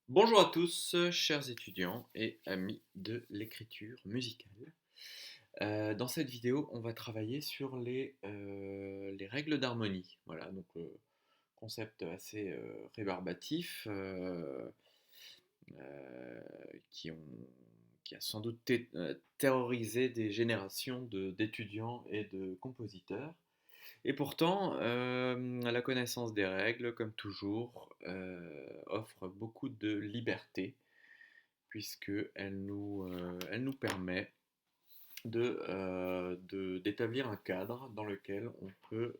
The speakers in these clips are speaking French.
Bonjour à tous, chers étudiants et amis de l'écriture musicale. Dans cette vidéo, on va travailler sur les règles d'harmonie. Voilà, donc concept assez rébarbatif euh, qui, ont- qui a sans doute terrorisé des générations d'étudiants et de compositeurs. Et pourtant, la connaissance des règles, comme toujours, offre beaucoup de liberté puisqu'elle nous permet d'établir un cadre dans lequel on peut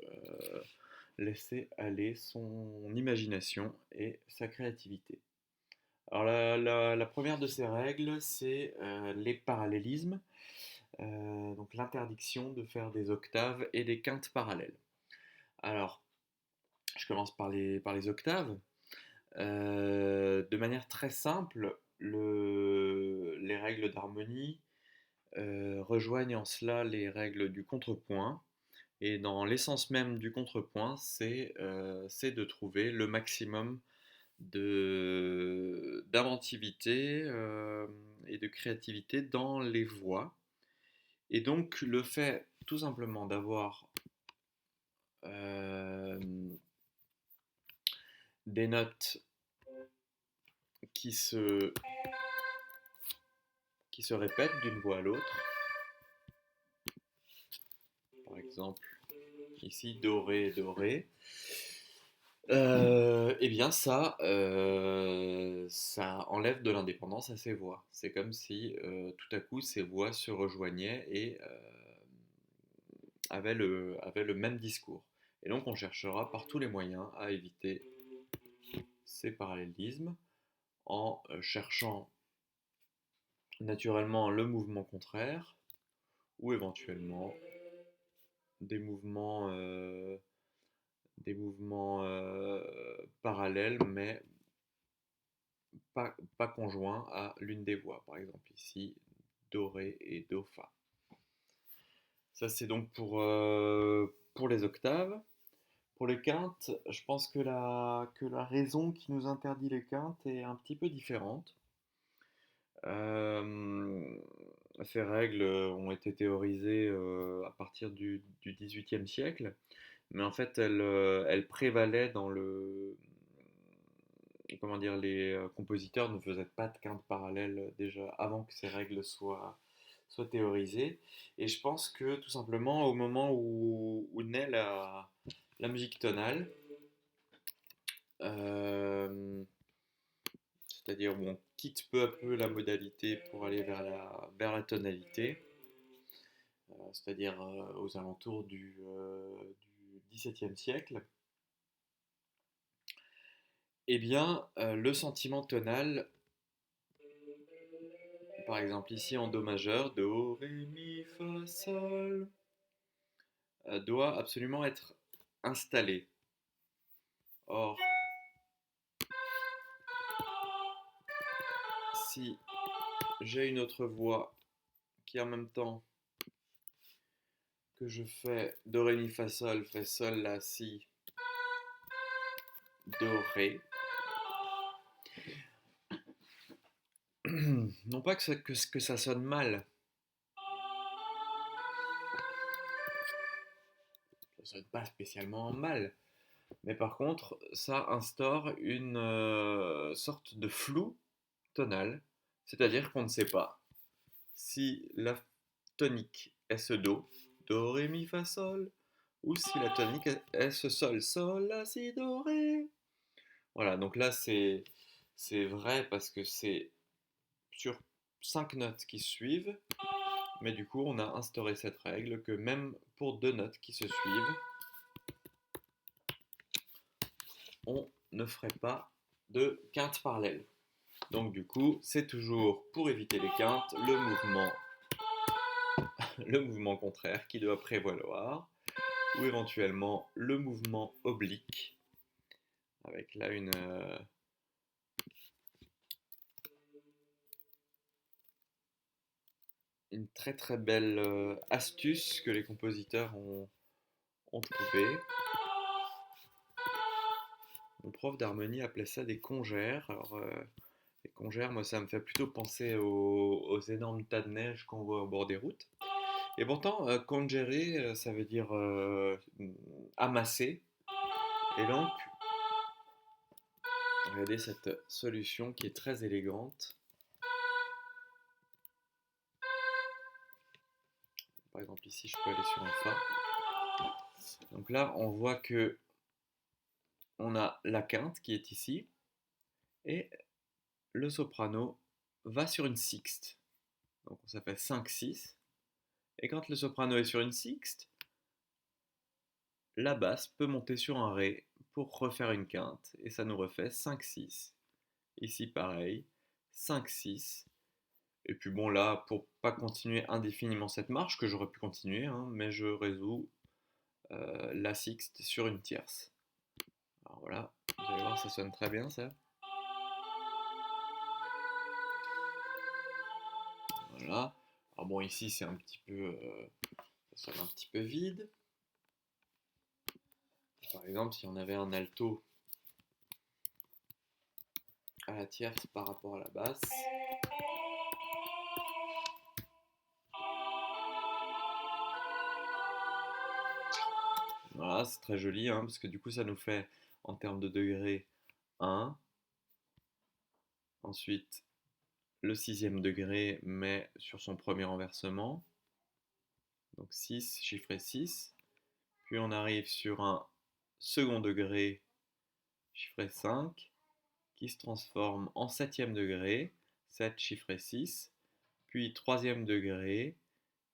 laisser aller son imagination et sa créativité. Alors la première de ces règles, c'est les parallélismes, donc l'interdiction de faire des octaves et des quintes parallèles. Alors, je commence par les octaves. De manière très simple, les règles d'harmonie rejoignent en cela les règles du contrepoint. Et dans l'essence même du contrepoint, c'est de trouver le maximum d'inventivité et de créativité dans les voix. Et donc le fait tout simplement d'avoir euh, des notes qui se, qui se répètent d'une voix à l'autre, par exemple ici do, ré, do, ré, eh bien ça enlève de l'indépendance à ces voix. C'est comme si tout à coup ces voix se rejoignaient et avaient le même discours. Et donc on cherchera par tous les moyens à éviter ces parallélismes en cherchant naturellement le mouvement contraire ou éventuellement des mouvements, euh, des mouvements parallèles mais pas conjoint à l'une des voix. Par exemple ici, Do, Ré et Do, Fa. Ça c'est donc pour les octaves. Pour les quintes, je pense que que la raison qui nous interdit les quintes est un petit peu différente. Euh, Ces règles ont été théorisées à partir du XVIIIe siècle, mais en fait elles prévalaient dans comment dire, les compositeurs ne faisaient pas de quinte parallèle déjà avant que ces règles soient théorisées. Et je pense que tout simplement au moment où naît la musique tonale, euh, c'est-à-dire où on quitte peu à peu la modalité pour aller vers la tonalité, c'est-à-dire aux alentours du XVIIe siècle, eh bien le sentiment tonal, par exemple ici en Do majeur, Do, Ré, Mi, Fa, Sol, doit absolument être installé. Or, si j'ai une autre voix qui en même temps que je fais Do, Ré, Mi, Fa, Sol, La, Si, Do, Ré, non pas que ça sonne mal, ça sonne pas spécialement mal, mais par contre, ça instaure une sorte de flou tonal, c'est-à-dire qu'on ne sait pas si la tonique est ce Do, Do, Ré, Mi, Fa, Sol, ou si la tonique est ce Sol, Sol, La, Si, Do, Ré. Voilà, donc là c'est vrai parce que c'est sur 5 notes qui suivent, mais du coup on a instauré cette règle que même pour 2 notes qui se suivent, on ne ferait pas de quinte parallèle. Donc du coup, c'est toujours pour éviter les quintes le mouvement contraire qui doit prévaloir, ou éventuellement le mouvement oblique, avec là une très très belle astuce que les compositeurs ont trouvée. Mon prof d'harmonie appelait ça des congères. Alors, Les congères, moi, ça me fait plutôt penser aux énormes tas de neige qu'on voit au bord des routes. Et pourtant, congere, ça veut dire amasser. Et donc, regardez cette solution qui est très élégante. Par exemple, ici, je peux aller sur un fa. Donc là, on voit que on a la quinte qui est ici et le soprano va sur une sixte. Donc ça fait 5-6. Et quand le soprano est sur une sixte, la basse peut monter sur un ré pour refaire une quinte. Et ça nous refait 5-6. Ici pareil, 5-6. Et puis bon là, pour pas continuer indéfiniment cette marche, que j'aurais pu continuer, hein, mais je résous la sixte sur une tierce. Alors voilà, vous allez voir, ça sonne très bien ça. Voilà. Alors bon, ici c'est un petit peu, ça sonne un petit peu vide. Par exemple, si on avait un alto à la tierce par rapport à la basse. Voilà, c'est très joli, hein, parce que du coup ça nous fait en termes de degrés 1, ensuite le sixième degré mais sur son premier renversement, donc 6, chiffré 6, puis on arrive sur un second degré chiffré 5 qui se transforme en septième degré, 7 chiffré 6, puis troisième degré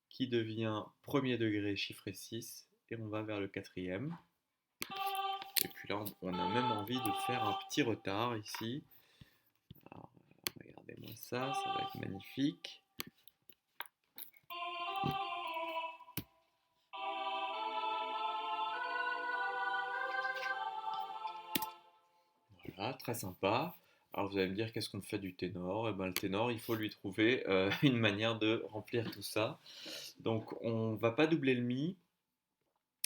qui devient premier degré chiffré 6 et on va vers le quatrième. Et puis là, on a même envie de faire un petit retard ici. Alors, regardez-moi ça, ça va être magnifique. Voilà, très sympa. Alors vous allez me dire qu'est-ce qu'on fait du ténor? Eh ben, le ténor, il faut lui trouver une manière de remplir tout ça. Donc on va pas doubler le mi.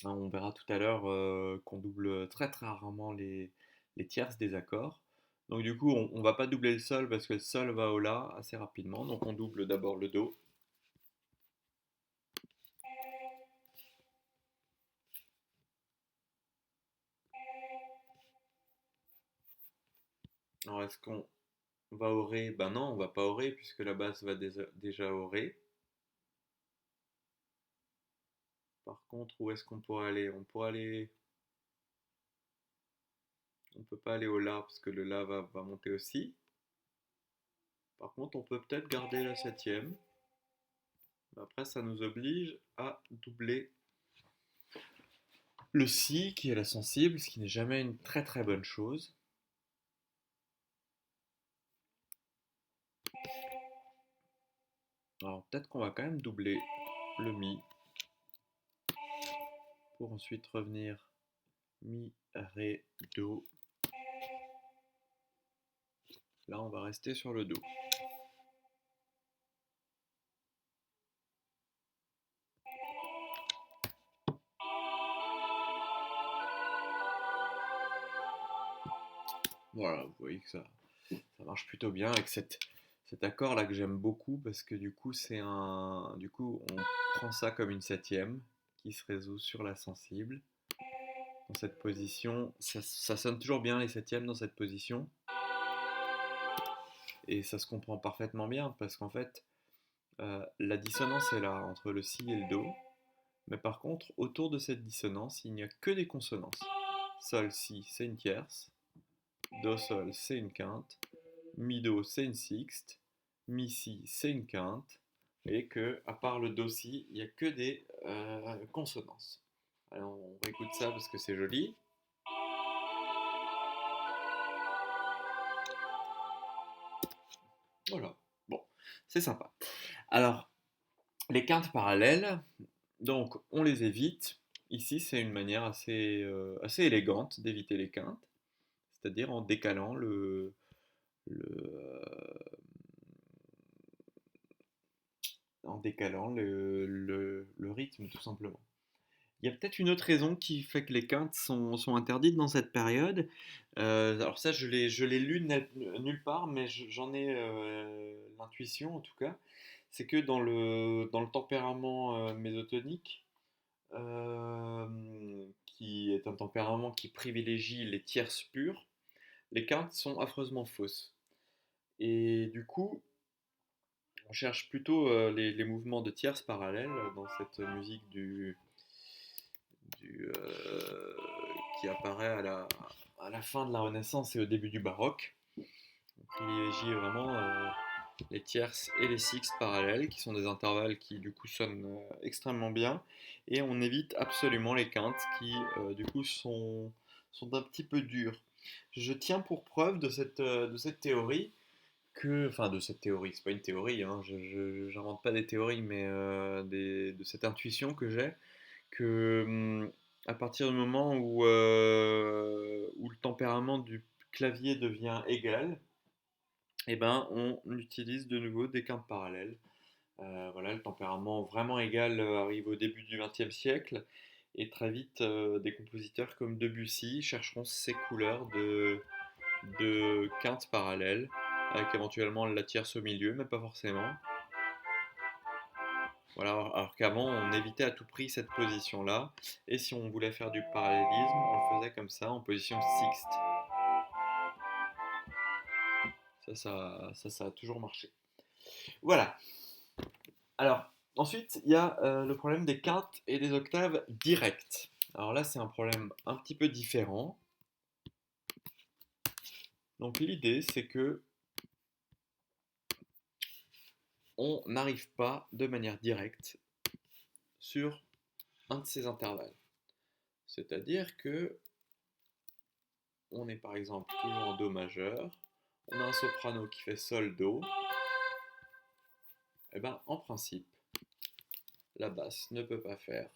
Hein, on verra tout à l'heure qu'on double très très rarement les tierces des accords. Donc du coup, on va pas doubler le sol parce que le sol va au la assez rapidement. Donc on double d'abord le do. Alors est-ce qu'on va au ré? Ben non, on va pas au ré puisque la basse va déjà au ré. Par contre, où est-ce qu'on pourrait aller? On peut pas aller au la parce que le la va monter aussi. Par contre, on peut peut-être garder la septième. Après, ça nous oblige à doubler le si qui est la sensible, ce qui n'est jamais une très très bonne chose. Alors peut-être qu'on va quand même doubler le mi pour ensuite revenir mi, ré, do. Là, on va rester sur le do. Voilà, vous voyez que ça marche plutôt bien avec cet accord là que j'aime beaucoup parce que du coup on prend ça comme une septième qui se résout sur la sensible. Dans cette position, ça sonne toujours bien les septièmes dans cette position et ça se comprend parfaitement bien parce qu'en fait la dissonance est là entre le si et le do, mais par contre autour de cette dissonance il n'y a que des consonances. Sol si c'est une tierce, do sol c'est une quinte, mi do c'est une sixte, mi si c'est une quinte, et que à part le do si il n'y a que des consonances. Alors on réécoute ça parce que c'est joli. Voilà, bon, c'est sympa. Alors, les quintes parallèles, donc on les évite. Ici, c'est une manière assez élégante d'éviter les quintes, c'est-à-dire en décalant le, en décalant le rythme tout simplement. Il y a peut-être une autre raison qui fait que les quintes sont interdites dans cette période. Alors ça, je l'ai lu nulle part, mais j'en ai l'intuition en tout cas. C'est que dans le tempérament mésotonique, qui est un tempérament qui privilégie les tierces pures, les quintes sont affreusement fausses. Et du coup, on cherche plutôt les mouvements de tierces parallèles dans cette musique qui apparaît à la fin de la Renaissance et au début du baroque. On privilégie vraiment les tierces et les sixtes parallèles, qui sont des intervalles qui du coup sonnent extrêmement bien, et on évite absolument les quintes qui du coup sont un petit peu dures. Je tiens pour preuve de cette théorie enfin de cette théorie, c'est pas une théorie, hein, j'invente pas des théories, mais de cette intuition que j'ai, que à partir du moment où le tempérament du clavier devient égal, eh ben, on utilise de nouveau des quintes parallèles. Voilà, le tempérament vraiment égal arrive au début du XXe siècle, et très vite, des compositeurs comme Debussy chercheront ces couleurs de quintes parallèles, avec éventuellement la tierce au milieu, mais pas forcément. Voilà, alors qu'avant, on évitait à tout prix cette position-là, et si on voulait faire du parallélisme, on le faisait comme ça, en position sixte. Ça a toujours marché. Voilà. Alors, ensuite, il y a le problème des quintes et des octaves directes. Alors là, c'est un problème un petit peu différent. Donc l'idée, c'est que on n'arrive pas de manière directe sur un de ces intervalles. C'est-à-dire que on est par exemple toujours en Do majeur, on a un soprano qui fait Sol Do, et bien en principe, la basse ne peut pas faire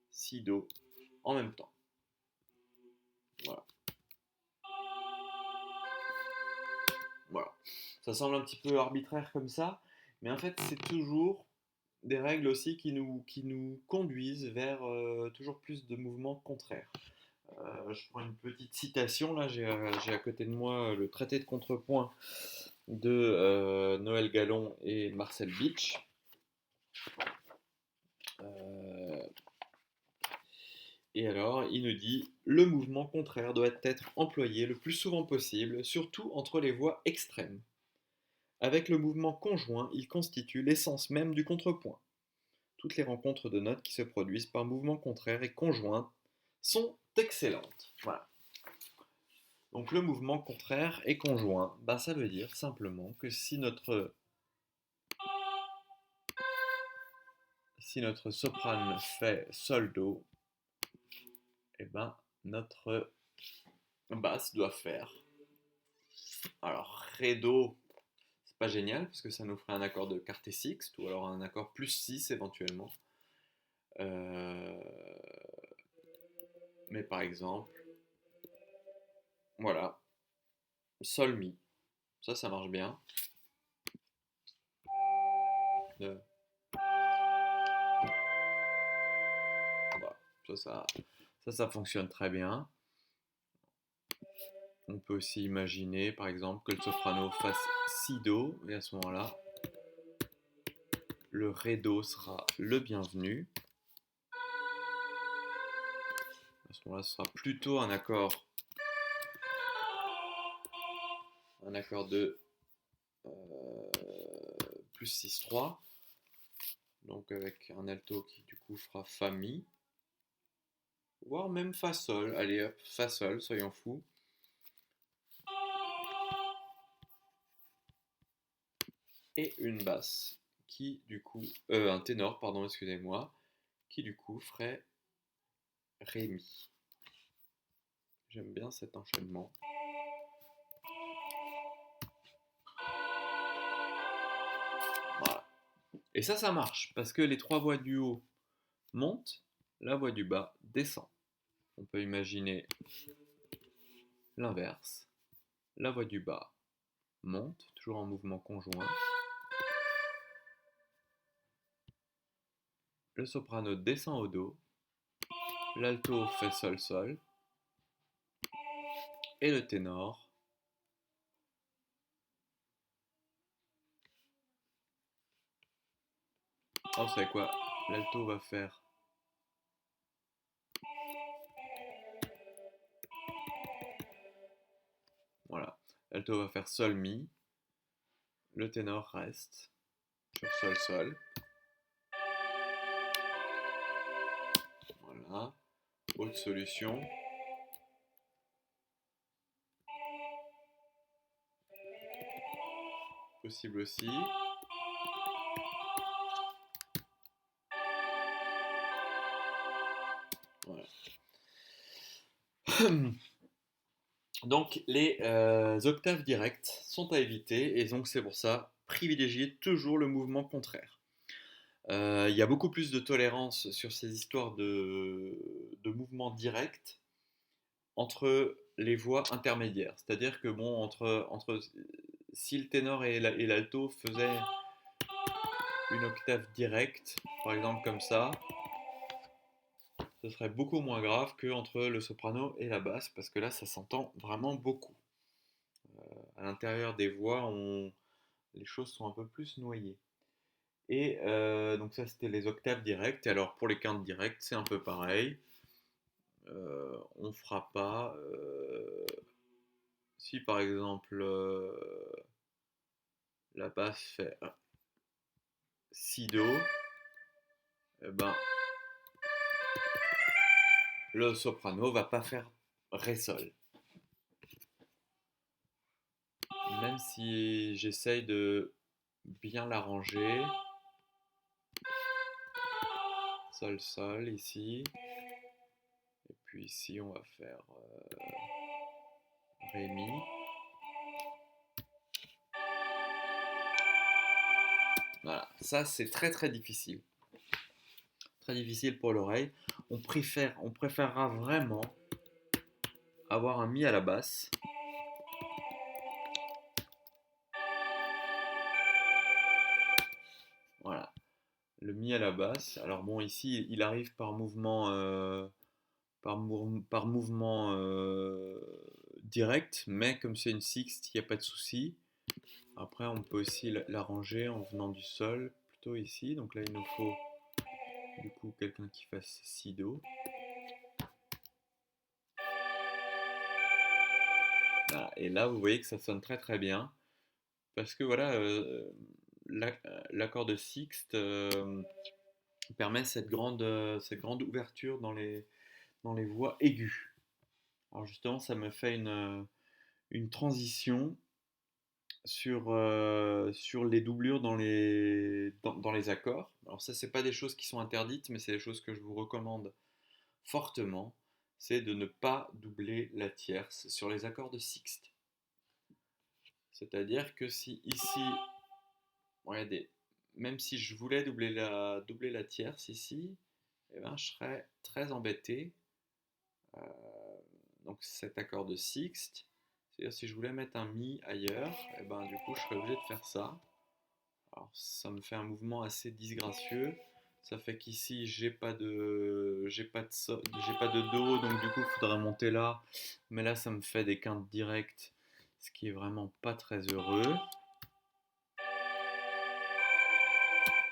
Si Do en même temps. Voilà. Voilà. Ça semble un petit peu arbitraire comme ça, mais en fait c'est toujours des règles aussi qui nous conduisent vers toujours plus de mouvements contraires. Je prends une petite citation, là j'ai à côté de moi le traité de contrepoint de Noël Gallon et Marcel Beach. Euh, et alors il nous dit: le mouvement contraire doit être employé le plus souvent possible, surtout entre les voix extrêmes. Avec le mouvement conjoint, il constitue l'essence même du contrepoint. Toutes les rencontres de notes qui se produisent par mouvement contraire et conjoint sont excellentes. Voilà. Donc le mouvement contraire et conjoint, ça veut dire simplement que si notre soprane fait Sol Do, et notre basse doit faire. Alors Ré Do, c'est pas génial parce que ça nous ferait un accord de quartet sixte, ou alors un accord plus 6 éventuellement. Mais par exemple, voilà, Sol Mi, ça marche bien. Voilà. Ça fonctionne très bien. On peut aussi imaginer, par exemple, que le soprano fasse Si Do, et à ce moment-là, le Ré Do sera le bienvenu. À ce moment-là, ce sera plutôt un accord de plus 6-3, donc avec un alto qui du coup fera Fa Mi, voire même Fa Sol. Allez hop, Fa Sol, soyons fous. Et une basse qui du coup, un ténor, pardon, excusez-moi, qui du coup ferait Ré Mi. J'aime bien cet enchaînement. Voilà. Et ça marche, parce que les trois voix du haut montent, la voix du bas descend. On peut imaginer l'inverse. La voix du bas monte, toujours en mouvement conjoint. le soprano descend au do, l'alto fait sol sol, et le ténor oh, vous savez quoi? L'alto va faire. Voilà. L'alto va faire sol mi. Le ténor reste sur sol sol. Voilà. Autre solution. Possible aussi. Voilà. Donc les octaves directes sont à éviter et donc c'est pour ça privilégier toujours le mouvement contraire. Il y a beaucoup plus de tolérance sur ces histoires de mouvements directs entre les voix intermédiaires. C'est-à-dire que bon, entre si le ténor et l'alto faisaient une octave directe, par exemple comme ça, ce serait beaucoup moins grave que entre le soprano et la basse, parce que là, ça s'entend vraiment beaucoup. À l'intérieur des voix, les choses sont un peu plus noyées. Et donc ça, c'était les octaves directes. Et alors pour les quintes directes, c'est un peu pareil. On fera pas. Si par exemple la basse fait si do, eh ben, le soprano va pas faire ré sol. Même si j'essaye de bien l'arranger. Sol sol ici. Et puis ici on va faire ré mi. Voilà, ça c'est très très difficile. Très difficile pour l'oreille. On préférera vraiment avoir un mi à la basse. Voilà, le mi à la basse. Alors bon, ici il arrive par mouvement, par mouvement direct, mais comme c'est une sixte, il n'y a pas de souci. Après, on peut aussi l'arranger en venant du sol, plutôt ici. Donc là, il nous faut du coup quelqu'un qui fasse si do. Voilà. Et là, vous voyez que ça sonne très très bien. Parce que voilà, l'accord de sixte permet cette grande ouverture dans les voix aiguës. Alors justement, ça me fait une transition sur les doublures dans les accords. Alors ça, c'est pas des choses qui sont interdites, mais c'est des choses que je vous recommande fortement. C'est de ne pas doubler la tierce sur les accords de sixte. C'est-à-dire que si ici, regardez, même si je voulais doubler la tierce ici, eh ben, je serais très embêté. Euh, donc cet accord de sixte, c'est-à-dire si je voulais mettre un mi ailleurs, eh ben, du coup je serais obligé de faire ça. Alors ça me fait un mouvement assez disgracieux. Ça fait qu'ici j'ai pas de do, donc du coup il faudrait monter là. Mais là ça me fait des quintes directes, ce qui est vraiment pas très heureux.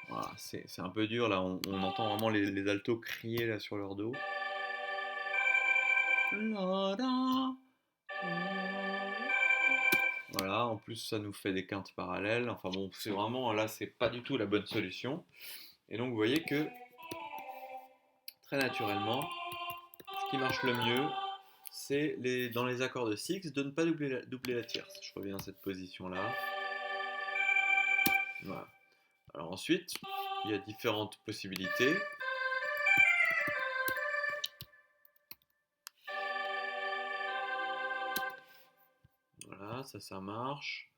Voilà, c'est un peu dur là, on entend vraiment les altos crier là sur leur dos. Voilà, en plus ça nous fait des quintes parallèles. Enfin bon, c'est vraiment là, c'est pas du tout la bonne solution. Et donc vous voyez que très naturellement, ce qui marche le mieux, c'est dans les accords de six de ne pas doubler la tierce. Je reviens à cette position là. Voilà. Alors ensuite, il y a différentes possibilités. Voilà, ça marche.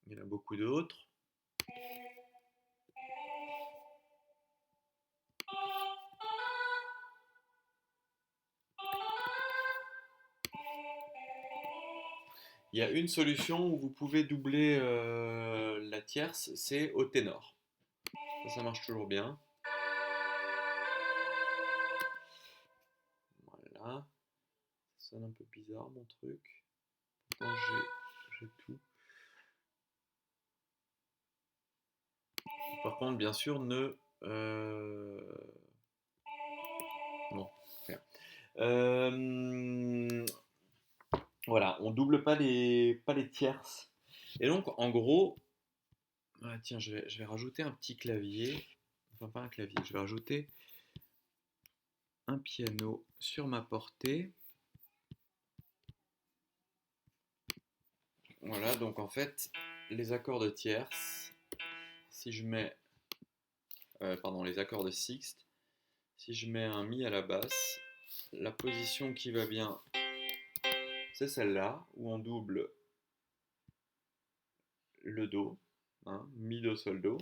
Il y en a beaucoup d'autres. Il y a une solution où vous pouvez doubler la tierce, c'est au ténor. Ça marche toujours bien. Voilà. Ça sonne un peu bizarre mon truc. Pourtant j'ai tout. Par contre, bien sûr, ne... Non, rien. Voilà, on double pas les tierces. Et donc, en gros, ah, tiens, je vais rajouter un petit clavier. Enfin, pas un clavier, je vais rajouter un piano sur ma portée. Voilà, donc en fait, les accords de tierce, si je mets, pardon, les accords de sixte, si je mets un mi à la basse, la position qui va bien, c'est celle-là, où on double le do, hein, mi, do, sol, do.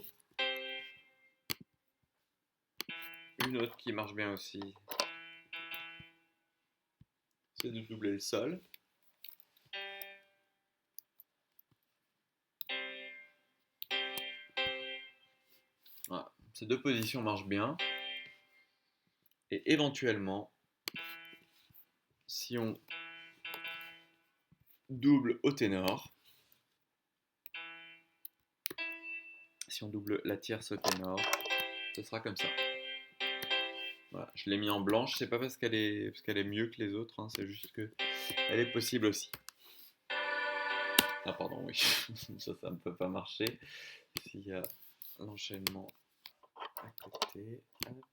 Une autre qui marche bien aussi, c'est de doubler le sol. Voilà. Ces deux positions marchent bien. Et éventuellement, si on double au ténor, si on double la tierce au ténor, ce sera comme ça. Voilà, je l'ai mis en blanche, c'est pas parce qu'elle est mieux que les autres, hein, c'est juste que elle est possible aussi. Ah pardon, oui, ça ne peut pas marcher. S'il y a l'enchaînement à côté. Hop.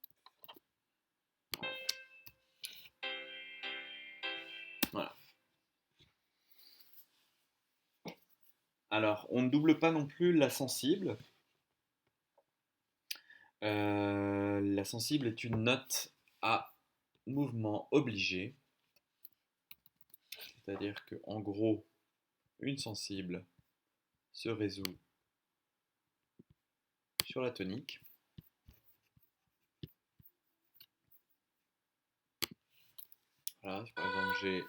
Voilà. Alors, on ne double pas non plus la sensible. La sensible est une note à mouvement obligé. C'est-à-dire que en gros, une sensible se résout sur la tonique. Voilà, par exemple j'ai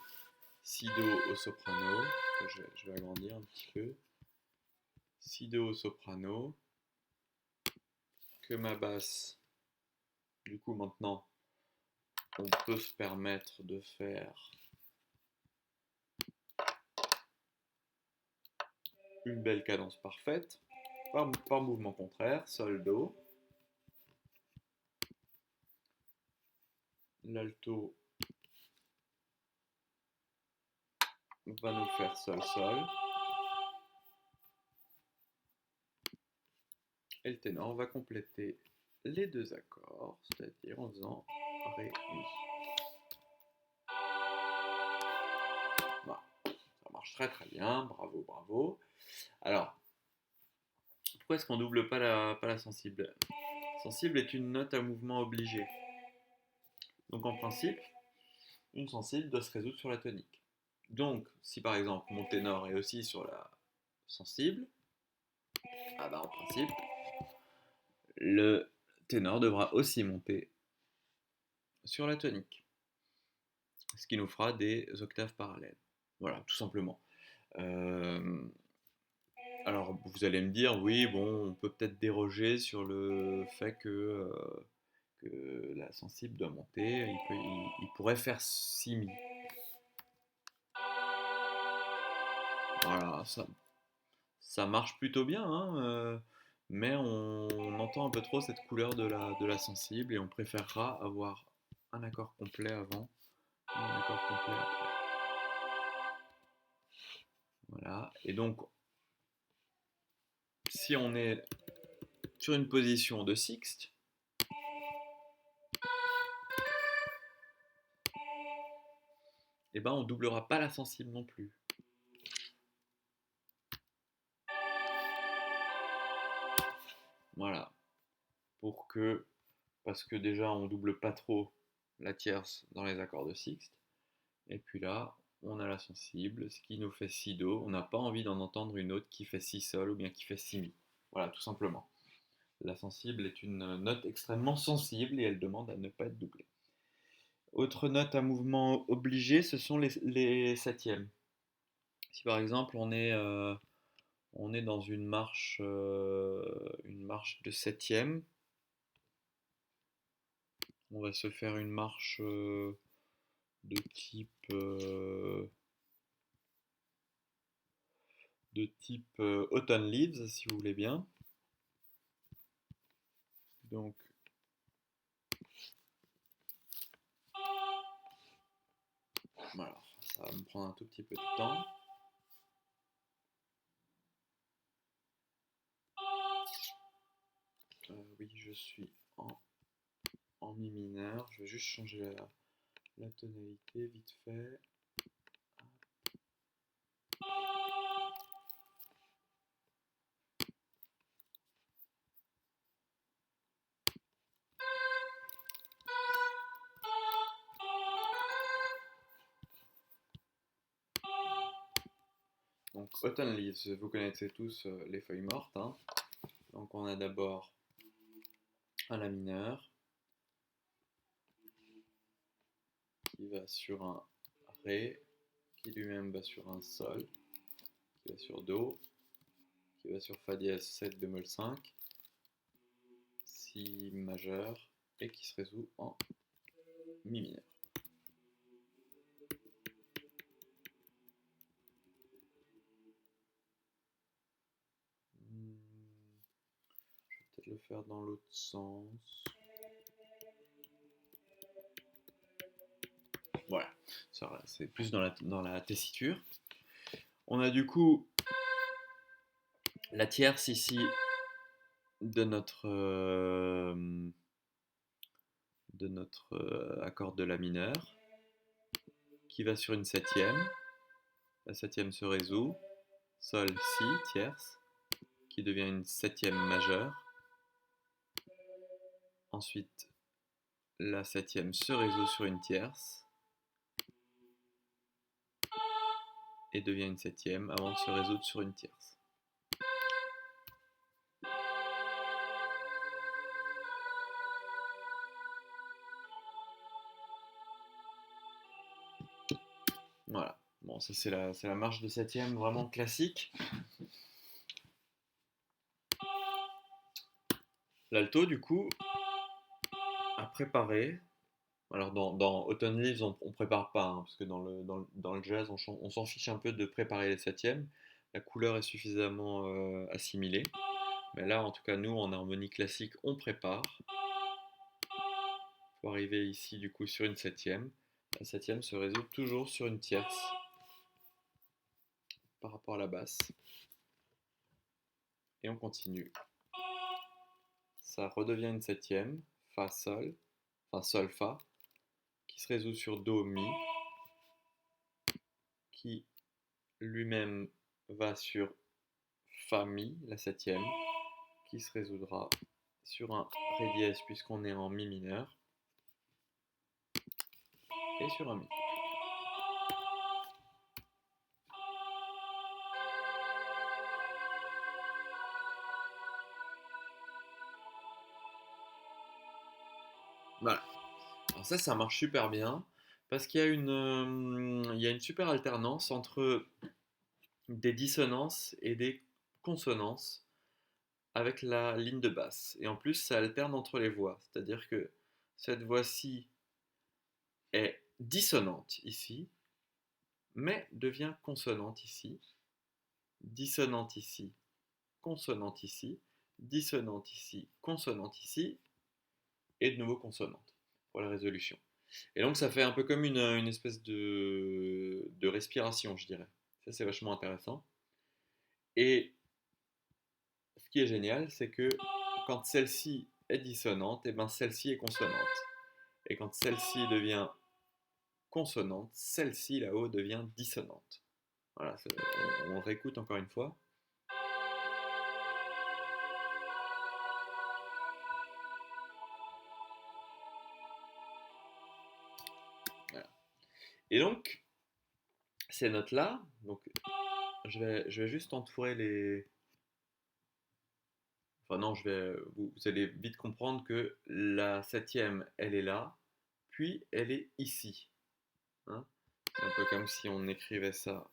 si do au soprano, je vais agrandir un petit peu, si do au soprano, que ma basse, du coup maintenant on peut se permettre de faire une belle cadence parfaite, par mouvement contraire, sol, do, l'alto va nous faire sol, sol, et le ténor va compléter les deux accords, c'est-à-dire en faisant ré, mi. Voilà, ça marche très très bien, bravo, bravo. Alors, pourquoi est-ce qu'on double pas la sensible? Sensible est une note à mouvement obligé. Donc en principe, une sensible doit se résoudre sur la tonique. Donc, si par exemple mon ténor est aussi sur la sensible, ah bah en principe, le ténor devra aussi monter sur la tonique. Ce qui nous fera des octaves parallèles. Voilà, tout simplement. Euh, alors vous allez me dire, oui, bon, on peut peut-être déroger sur le fait que la sensible doit monter, il pourrait faire si mi. Voilà, ça marche plutôt bien, hein, mais on entend un peu trop cette couleur de la sensible et on préférera avoir un accord complet avant et un accord complet après. Voilà, et donc si on est sur une position de sixte, eh ben on doublera pas la sensible non plus. Voilà, parce que déjà on double pas trop la tierce dans les accords de sixte, et puis là on a la sensible, ce qui nous fait si do, on n'a pas envie d'en entendre une autre qui fait si sol ou bien qui fait si mi. Voilà, tout simplement. La sensible est une note extrêmement sensible et elle demande à ne pas être doublée. Autre note à mouvement obligé, ce sont les septièmes. Si par exemple on est dans une marche de septième, on va se faire une marche de type, Autumn Leaves, si vous voulez bien. Donc, voilà, ça va me prendre un tout petit peu de temps. Oui, je suis en mi mineur. Je vais juste changer la tonalité vite fait. Donc, Autumn Leaves, vous connaissez tous les feuilles mortes, hein. Donc, on a d'abord un La mineur qui va sur un Ré, qui lui-même va sur un Sol, qui va sur Do, qui va sur Fa dièse 7 bémol 5, Si majeur, et qui se résout en Mi mineur. Je vais peut-être le faire dans l'autre sens. Voilà, c'est plus dans la tessiture. On a du coup la tierce ici de notre accord de La mineur qui va sur une septième. La septième se résout. Sol, Si, tierce, qui devient une septième majeure. Ensuite, la septième se résout sur une tierce et devient une septième avant de se résoudre sur une tierce. Voilà. Bon, ça c'est la marche de septième vraiment classique. L'alto, du coup, à préparer. Alors dans Autumn Leaves, on prépare pas, hein, parce que dans le jazz, on s'en fiche un peu de préparer les septièmes. La couleur est suffisamment assimilée. Mais là, en tout cas, nous, en harmonie classique, on prépare. Pour arriver ici, du coup, sur une septième. La septième se résout toujours sur une tierce par rapport à la basse. Et on continue. Ça redevient une septième, Fa, Sol, enfin Sol, Fa, qui se résout sur Do, Mi, qui lui-même va sur Fa, Mi, la septième, qui se résoudra sur un Ré dièse puisqu'on est en Mi mineur, et sur un Mi. Voilà. Alors ça marche super bien parce qu'il y a il y a une super alternance entre des dissonances et des consonances avec la ligne de basse. Et en plus, ça alterne entre les voix. C'est-à-dire que cette voix-ci est dissonante ici, mais devient consonante ici, dissonante ici, consonante ici, dissonante ici, consonante ici, et de nouveau consonante pour la résolution. Et donc ça fait un peu comme une espèce de respiration, je dirais. Ça, c'est vachement intéressant. Et ce qui est génial, c'est que quand celle-ci est dissonante, et ben celle-ci est consonante. Et quand celle-ci devient consonante, celle-ci là-haut devient dissonante. Voilà, on réécoute encore une fois. Voilà. Et donc, ces notes-là, donc je vais juste entourer les. Enfin non, vous allez vite comprendre que la septième, elle est là, puis elle est ici. Hein. C'est un peu comme si on écrivait ça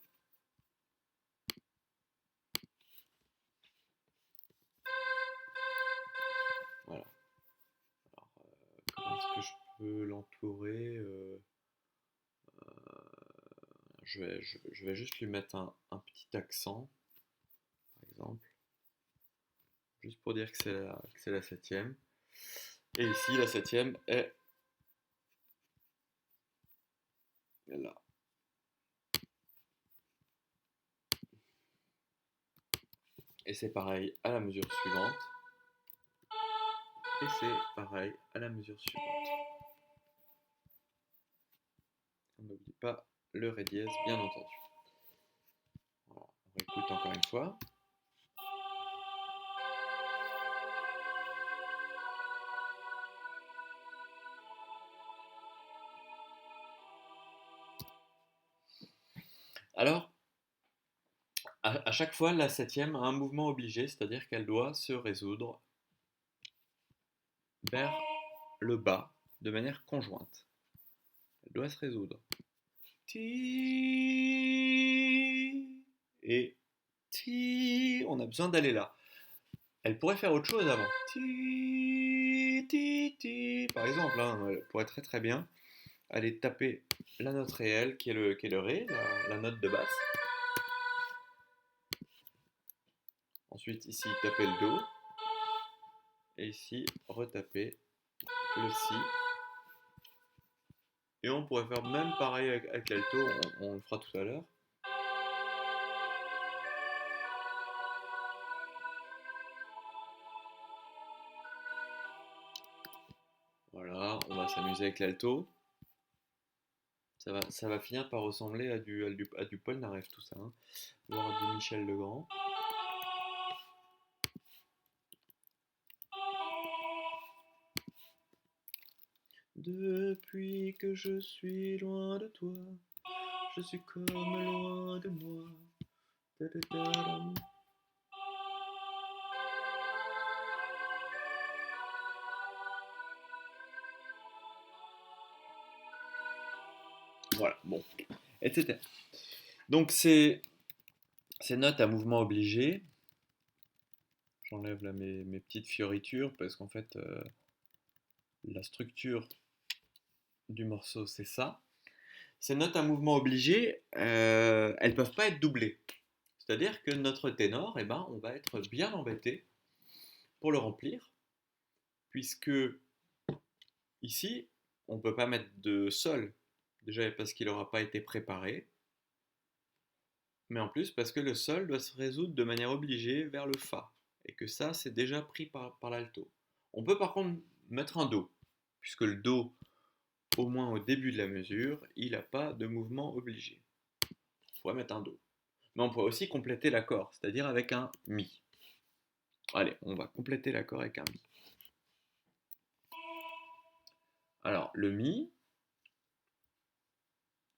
peut l'entourer. Je vais juste lui mettre un petit accent, par exemple, juste pour dire que c'est la septième. Et ici, la septième est là. Et c'est pareil à la mesure suivante. Et c'est pareil à la mesure suivante. On n'oublie pas le ré dièse, bien entendu. Voilà, on réécoute encore une fois. Alors, à chaque fois, la septième a un mouvement obligé, c'est-à-dire qu'elle doit se résoudre vers le bas de manière conjointe. Elle doit se résoudre. Ti et ti. On a besoin d'aller là. Elle pourrait faire autre chose avant. Ti, ti, ti. Par exemple, hein, elle pourrait très très bien aller taper la note réelle qui est le ré, la note de basse. Ensuite, ici, taper le do. Et ici, retaper le si. Et on pourrait faire même pareil avec l'alto, on le fera tout à l'heure. Voilà, on va s'amuser avec l'alto. Ça va finir par ressembler à du Polnareff tout ça, hein, voire à du Michel Legrand. Depuis que je suis loin de toi, je suis comme loin de moi. Ta-ta-ta-dam. Voilà, bon, etc. Donc ces notes à mouvement obligé, j'enlève là mes petites fioritures parce qu'en fait la structure du morceau c'est ça. Ces notes à mouvement obligé, elles peuvent pas être doublées. C'est-à-dire que notre ténor, eh ben, on va être bien embêté pour le remplir, puisque ici, on ne peut pas mettre de sol, déjà parce qu'il n'aura pas été préparé, mais en plus parce que le sol doit se résoudre de manière obligée vers le fa, et que ça, c'est déjà pris par l'alto. On peut par contre mettre un do, puisque le do, au moins au début de la mesure, il n'a pas de mouvement obligé. On pourrait mettre un do. Mais on pourrait aussi compléter l'accord, c'est-à-dire avec un mi. Allez, on va compléter l'accord avec un mi. Alors, le mi,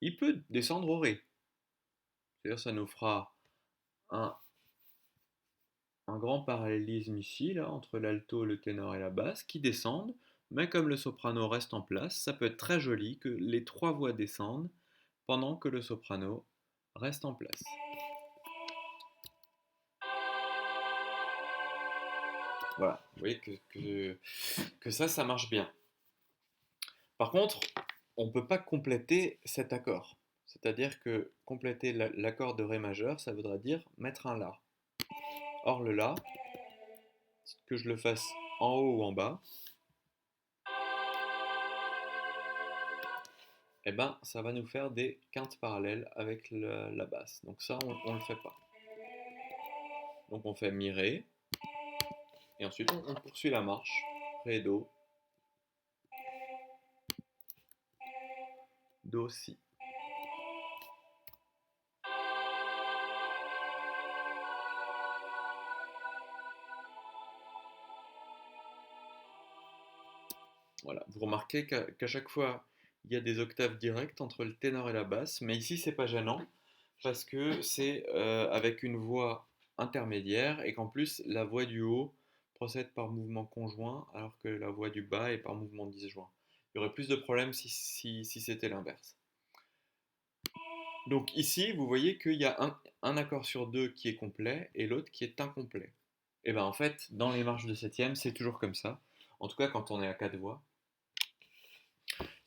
il peut descendre au ré. C'est-à-dire ça nous fera un, un grand parallélisme ici, là, entre l'alto, le ténor et la basse, qui descendent, mais comme le soprano reste en place, ça peut être très joli que les trois voix descendent pendant que le soprano reste en place. Voilà, vous voyez que ça marche bien. Par contre, on ne peut pas compléter cet accord. C'est-à-dire que compléter l'accord de Ré majeur, ça voudra dire mettre un La. Or le La, que je le fasse en haut ou en bas, eh ben, ça va nous faire des quintes parallèles avec la basse. Donc ça, on ne le fait pas. Donc on fait Mi Ré, et ensuite on poursuit la marche. Ré, Do, Do, Si. Voilà, vous remarquez qu'à chaque fois, il y a des octaves directes entre le ténor et la basse, mais ici, c'est pas gênant, parce que c'est avec une voix intermédiaire, et qu'en plus, la voix du haut procède par mouvement conjoint, alors que la voix du bas est par mouvement disjoint. Il y aurait plus de problèmes si c'était l'inverse. Donc ici, vous voyez qu'il y a un accord sur deux qui est complet, et l'autre qui est incomplet. Et bien en fait, dans les marches de septième, c'est toujours comme ça, en tout cas quand on est à quatre voix.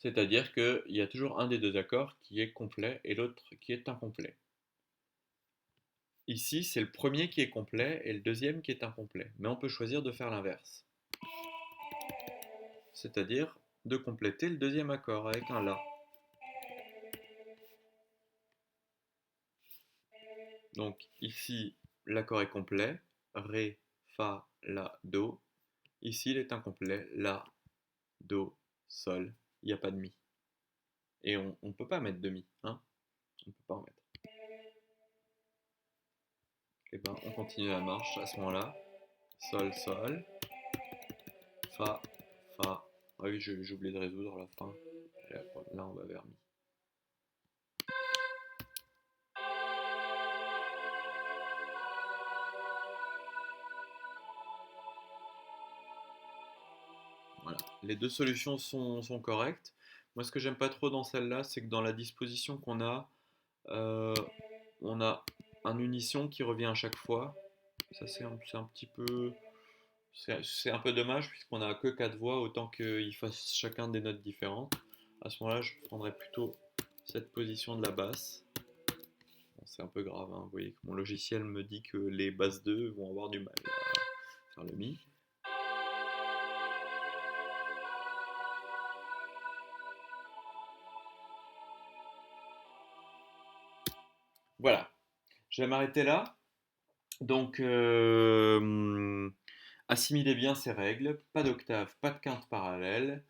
C'est-à-dire qu'il y a toujours un des deux accords qui est complet et l'autre qui est incomplet. Ici, c'est le premier qui est complet et le deuxième qui est incomplet. Mais on peut choisir de faire l'inverse. C'est-à-dire de compléter le deuxième accord avec un La. Donc ici, l'accord est complet, Ré, Fa, La, Do. Ici, il est incomplet, La, Do, Sol. Il n'y a pas de Mi. Et on ne peut pas mettre de Mi, hein? On ne peut pas en mettre. Et ben, on continue la marche à ce moment-là. Sol, Sol, Fa, Fa. Ah oui, j'ai oublié de résoudre la fin. Là, on va vers Mi. Voilà. Les deux solutions sont correctes. Moi, ce que j'aime pas trop dans celle-là, c'est que dans la disposition qu'on a, euh, on a un unisson qui revient à chaque fois. Ça, c'est un petit peu. C'est un peu dommage puisqu'on a que 4 voix, autant qu'ils fassent chacun des notes différentes. À ce moment-là, je prendrais plutôt cette position de la basse. Bon, c'est un peu grave, hein. Vous voyez que mon logiciel me dit que les basses 2 vont avoir du mal à faire le mi. Voilà, je vais m'arrêter là. Donc, assimilez bien ces règles. Pas d'octave, pas de quinte parallèle.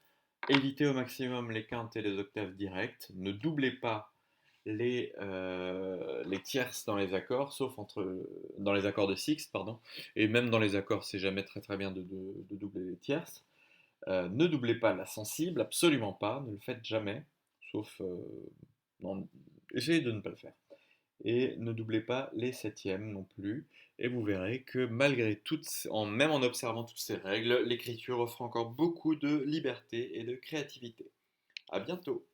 Évitez au maximum les quintes et les octaves directes. Ne doublez pas les tierces dans les accords, sauf dans les accords de sixte, pardon. Et même dans les accords, c'est jamais très très bien de doubler les tierces. Ne doublez pas la sensible, absolument pas. Ne le faites jamais, sauf... non, essayez de ne pas le faire. Et ne doublez pas les septièmes non plus. Et vous verrez que malgré même en observant toutes ces règles, l'écriture offre encore beaucoup de liberté et de créativité. À bientôt!